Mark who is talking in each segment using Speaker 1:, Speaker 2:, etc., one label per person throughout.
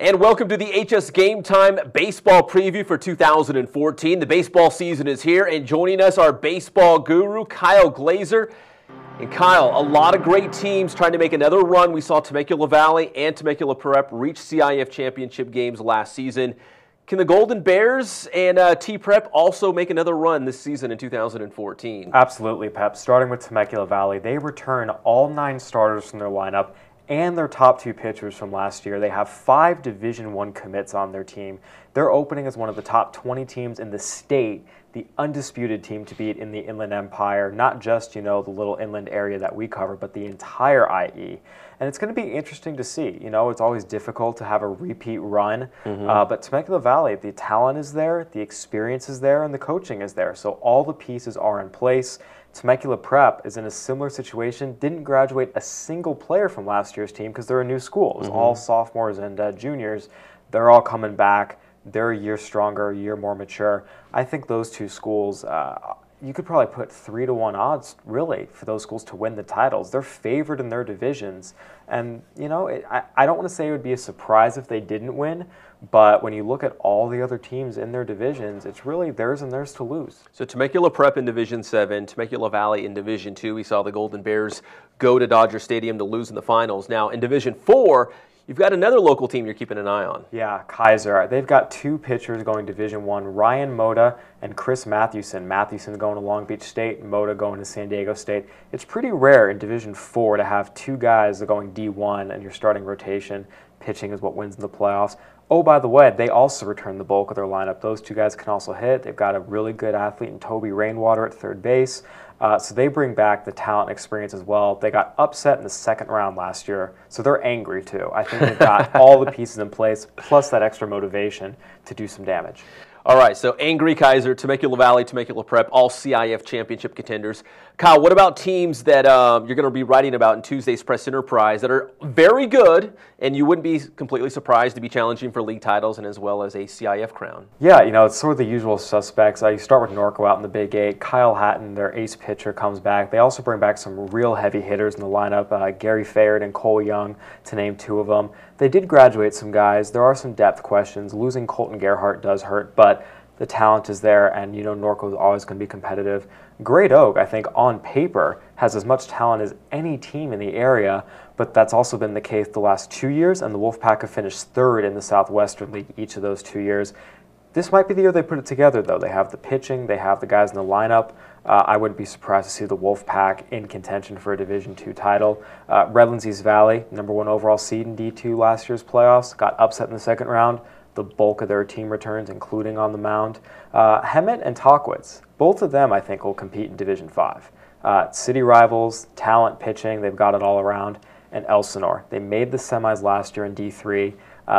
Speaker 1: And welcome to the HS Game Time Baseball Preview for 2014. The baseball season is here, and joining us, our baseball guru, Kyle Glazer. And Kyle, a lot of great teams trying to make another run. We saw Temecula Valley and Temecula Prep reach CIF championship games last season. Can the Golden Bears and T-Prep also make another run this season in 2014?
Speaker 2: Absolutely, Pep. Starting with Temecula Valley, they return all 9 starters from their lineup and their top 2 pitchers from last year. They have 5 Division I commits on their team. They're opening as one of the top 20 teams in the state, the undisputed team to beat in the Inland Empire, not just, the little inland area that we cover, but the entire IE. And it's going to be interesting to see. It's always difficult to have a repeat run, but Temecula Valley, the talent is there, the experience is there, and the coaching is there. So all the pieces are in place. Temecula Prep is in a similar situation, didn't graduate a single player from last year's team because they're a new school. It was all sophomores and juniors. They're all coming back. They're a year stronger, a year more mature. I think those 2 schools, you could probably put 3-to-1 odds, really, for those schools to win the titles. They're favored in their divisions. And, I don't want to say it would be a surprise if they didn't win, but when you look at all the other teams in their divisions, it's really theirs and theirs to lose.
Speaker 1: So Temecula Prep in Division 7, Temecula Valley in Division 2. We saw the Golden Bears go to Dodger Stadium to lose in the finals. Now, in Division 4, you've got another local team you're keeping an eye on.
Speaker 2: Yeah, Kaiser. They've got 2 pitchers going Division I, Ryan Moda and Chris Mathewson. Mathewson going to Long Beach State, Moda going to San Diego State. It's pretty rare in Division 4 to have 2 guys that are going D1 and your starting rotation. Pitching is what wins in the playoffs. Oh, by the way, they also return the bulk of their lineup. Those 2 guys can also hit. They've got a really good athlete in Toby Rainwater at third base. So they bring back the talent and experience as well. They got upset in the 2nd round last year, so they're angry too. I think they've got all the pieces in place, plus that extra motivation to do some damage.
Speaker 1: All right, so angry Kaiser, Temecula Valley, Temecula Prep, all CIF championship contenders. Kyle, what about teams that you're going to be writing about in Tuesday's Press Enterprise that are very good, and you wouldn't be completely surprised to be challenging for league titles and as well as a CIF crown?
Speaker 2: Yeah, it's sort of the usual suspects. You start with Norco out in the Big 8. Kyle Hatton, their ace pitcher, comes back. They also bring back some real heavy hitters in the lineup, Gary Fayard and Cole Young, to name 2 of them. They did graduate some guys. There are some depth questions. Losing Colton Gerhardt does hurt, but the talent is there, and Norco is always going to be competitive. Great Oak, I think, on paper, has as much talent as any team in the area, but that's also been the case the last 2 years, and the Wolfpack have finished 3rd in the Southwestern League each of those 2 years. This might be the year they put it together, though. They have the pitching, they have the guys in the lineup. I wouldn't be surprised to see the Wolfpack in contention for a Division II title. Redlands East Valley, #1 overall seed in D2 last year's playoffs, got upset in the 2nd round. The bulk of their team returns, including on the mound. Hemet and Talkwitz, both of them I think will compete in Division 5. City rivals, talent, pitching, they've got it all around. And Elsinore, they made the semis last year in D3.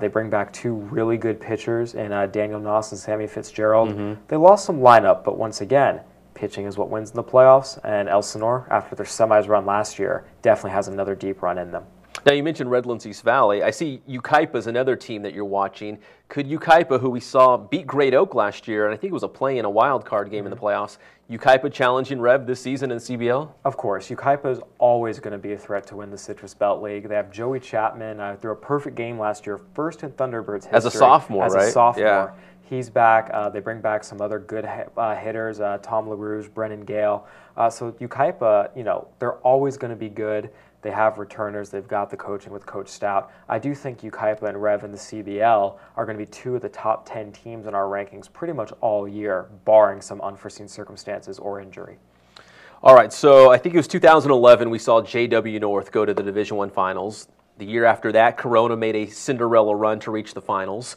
Speaker 2: They bring back 2 really good pitchers in Daniel Noss and Sammy Fitzgerald. They lost some lineup, but once again, pitching is what wins in the playoffs, and Elsinore, after their semis run last year, definitely has another deep run in them.
Speaker 1: Now, you mentioned Redlands East Valley. I see Ukaipa is another team that you're watching. Could Ukaipa, who we saw beat Great Oak last year, and I think it was a play in a wild card game in the playoffs, Ukaipa challenging Rev this season in CBL?
Speaker 2: Of course. Ukaipa is always going to be a threat to win the Citrus Belt League. They have Joey Chapman threw a perfect game last year, first in Thunderbirds history.
Speaker 1: As a sophomore, right?
Speaker 2: As a sophomore.
Speaker 1: Yeah.
Speaker 2: He's back. They bring back some other good hitters, Tom LaRouge, Brennan Gale. So Ukaipa, they're always going to be good. They have returners. They've got the coaching with Coach Stout. I do think Ukaipa and Rev in the CBL are going to be 2 of the top 10 teams in our rankings pretty much all year, barring some unforeseen circumstances or injury.
Speaker 1: All right, so I think it was 2011 we saw JW North go to the Division I finals. The year after that, Corona made a Cinderella run to reach the finals.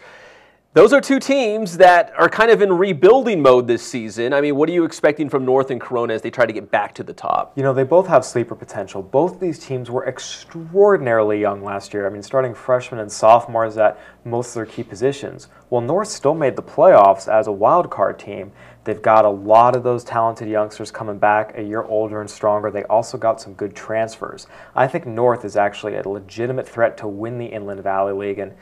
Speaker 1: Those are 2 teams that are kind of in rebuilding mode this season. I mean, what are you expecting from North and Corona as they try to get back to the top?
Speaker 2: They both have sleeper potential. Both of these teams were extraordinarily young last year. I mean, starting freshmen and sophomores at most of their key positions. Well, North still made the playoffs as a wild card team. They've got a lot of those talented youngsters coming back, a year older and stronger. They also got some good transfers. I think North is actually a legitimate threat to win the Inland Valley League and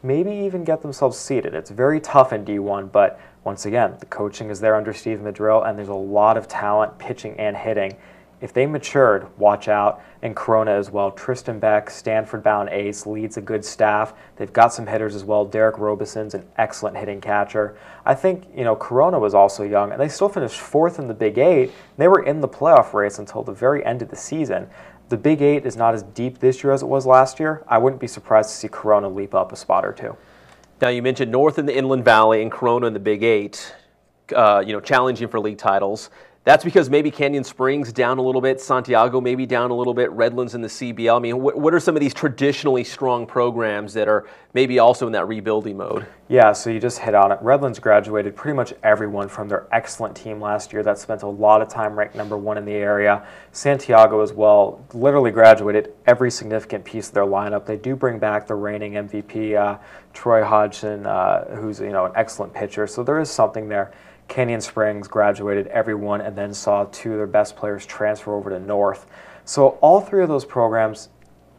Speaker 2: maybe even get themselves seated. It's very tough in D1, but once again, the coaching is there under Steve Madrill, and there's a lot of talent, pitching and hitting. if they matured, watch out. And Corona as well. Tristan Beck, Stanford-bound ace, leads a good staff. They've got some hitters as well. Derek Robison's an excellent hitting catcher. I think, Corona was also young, and they still finished 4th in the Big 8. They were in the playoff race until the very end of the season. The Big 8 is not as deep this year as it was last year. I wouldn't be surprised to see Corona leap up a spot or two.
Speaker 1: Now, you mentioned North in the Inland Valley and Corona in the Big 8, challenging for league titles. That's because maybe Canyon Springs down a little bit, Santiago maybe down a little bit, Redlands in the CBL. I mean, what are some of these traditionally strong programs that are maybe also in that rebuilding mode?
Speaker 2: Yeah, so you just hit on it. Redlands graduated pretty much everyone from their excellent team last year that spent a lot of time ranked #1 in the area. Santiago as well literally graduated every significant piece of their lineup. They do bring back the reigning MVP, Troy Hodgson, who's an excellent pitcher, so there is something there. Canyon Springs graduated everyone and then saw 2 of their best players transfer over to North. So all 3 of those programs,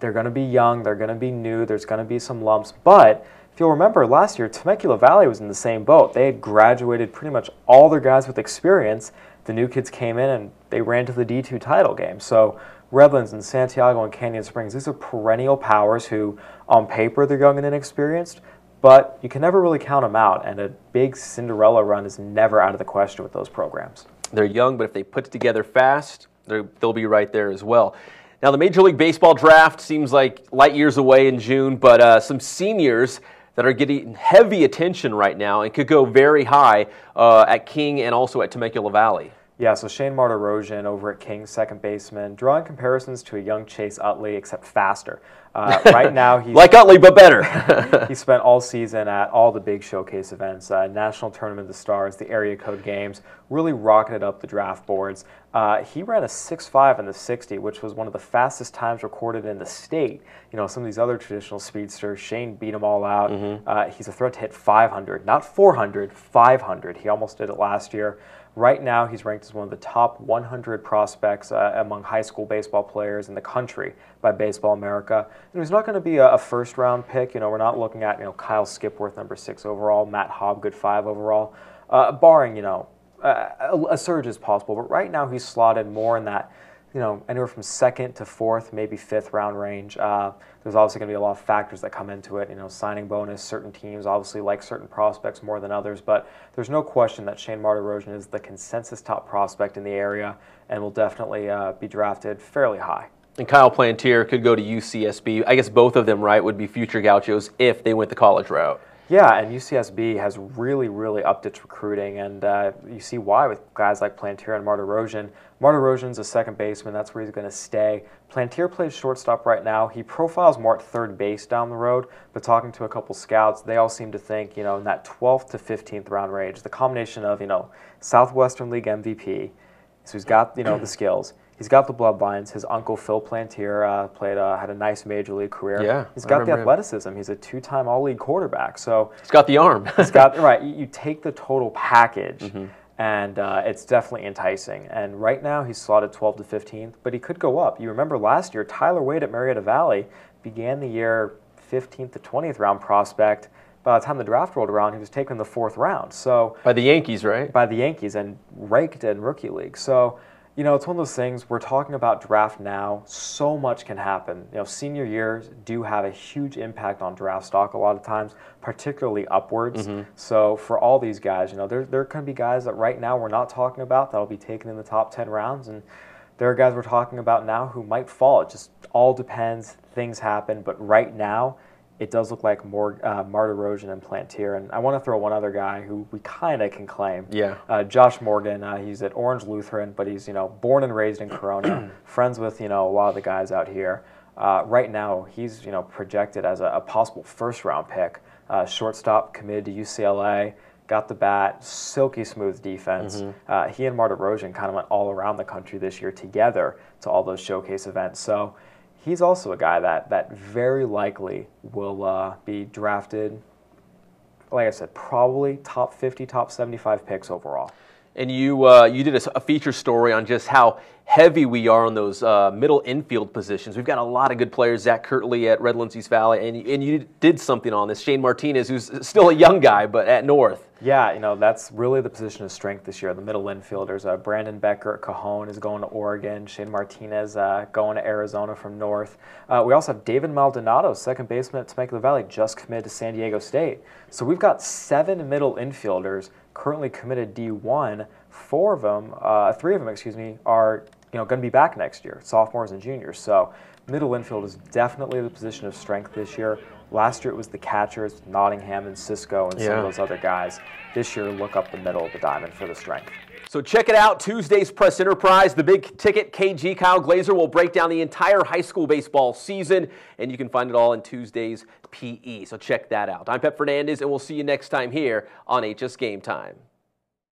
Speaker 2: they're going to be young, they're going to be new, there's going to be some lumps. But if you'll remember last year, Temecula Valley was in the same boat. They had graduated pretty much all their guys with experience. The new kids came in and they ran to the D2 title game. So Redlands and Santiago and Canyon Springs, these are perennial powers who, on paper, they're young and inexperienced. But you can never really count them out, and a big Cinderella run is never out of the question with those programs.
Speaker 1: They're young, but if they put it together fast, they'll be right there as well. Now, the Major League Baseball draft seems like light years away in June, but some seniors that are getting heavy attention right now and could go very high at King and also at Temecula Valley.
Speaker 2: Yeah, so Shane Martirosian over at King, second baseman, drawing comparisons to a young Chase Utley, except faster. Right now, he's
Speaker 1: like Utley, but better.
Speaker 2: He spent all season at all the big showcase events, National Tournament of the Stars, the area code games, really rocketed up the draft boards. He ran a 6.5 in the 60, which was one of the fastest times recorded in the state. Some of these other traditional speedsters, Shane beat them all out. He's a threat to hit 500, not 400, 500. He almost did it last year. Right now, he's ranked as one of the top 100 prospects among high school baseball players in the country by Baseball America. And he's not going to be a first-round pick. We're not looking at Kyle Skipworth, number 6 overall, Matt Hobgood, 5 overall, barring a surge is possible. But right now, he's slotted more in that anywhere from 2nd to 4th, maybe 5th round range. There's obviously going to be a lot of factors that come into it. Signing bonus, certain teams obviously like certain prospects more than others, but there's no question that Shane Martirosian is the consensus top prospect in the area and will definitely be drafted fairly high.
Speaker 1: And Kyle Plantier could go to UCSB. I guess both of them, right, would be future Gauchos if they went the college route.
Speaker 2: Yeah, and UCSB has really, really upped its recruiting, and you see why with guys like Plantier and Martirosian. Martirosian's a second baseman. That's where he's going to stay. Plantier plays shortstop right now. He profiles more at third base down the road, but talking to a couple scouts, they all seem to think, in that 12th to 15th round range, the combination of, Southwestern League MVP, so he's got, the skills. He's got the bloodlines. His uncle, Phil Plantier, had a nice major league career.
Speaker 1: Yeah,
Speaker 2: he's got the athleticism. He's a 2-time all-league quarterback. So
Speaker 1: he's got the arm.
Speaker 2: Right. You take the total package, and it's definitely enticing. And right now he's slotted 12th to 15th, but he could go up. You remember last year, Tyler Wade at Marietta Valley began the year 15th to 20th round prospect. By the time the draft rolled around, he was taken in the 4th round. So
Speaker 1: by the Yankees, right?
Speaker 2: By the Yankees, and raked in rookie league. So it's one of those things, we're talking about draft now, so much can happen. Senior years do have a huge impact on draft stock a lot of times, particularly upwards. So for all these guys, there can be guys that right now we're not talking about that'll be taken in the top 10 rounds, and there are guys we're talking about now who might fall. It just all depends, things happen, but right now, it does look like more Martirosian and Plantier. And I want to throw one other guy who we kind of can claim.
Speaker 1: Yeah.
Speaker 2: Josh Morgan. He's at Orange Lutheran, but he's born and raised in Corona, friends with a lot of the guys out here. Right now, he's projected as a possible first-round pick. Shortstop, committed to UCLA, got the bat, silky smooth defense. He and Martirosian kind of went all around the country this year together to all those showcase events. So he's also a guy that very likely will be drafted, like I said, probably top 50, top 75 picks overall.
Speaker 1: And you did a feature story on just how heavy we are on those middle infield positions. We've got a lot of good players. Zach Kirtley at Redlands East Valley, and you did something on this. Shane Martinez, who's still a young guy, but at North.
Speaker 2: Yeah, that's really the position of strength this year, the middle infielders. Brandon Becker at Cajon is going to Oregon. Shane Martinez going to Arizona from North. We also have David Maldonado, second baseman at Temecula Valley, just committed to San Diego State. So we've got 7 middle infielders currently committed D1. 3 of them, are going to be back next year, sophomores and juniors. So middle infield is definitely the position of strength this year. Last year it was the catchers, Nottingham and Cisco and some of those other guys. This year, look up the middle of the diamond for the strength.
Speaker 1: So check it out, Tuesday's Press Enterprise, the big ticket. KG Kyle Glazer will break down the entire high school baseball season, and you can find it all in Tuesday's PE. So check that out. I'm Pep Fernandez, and we'll see you next time here on HS Game Time.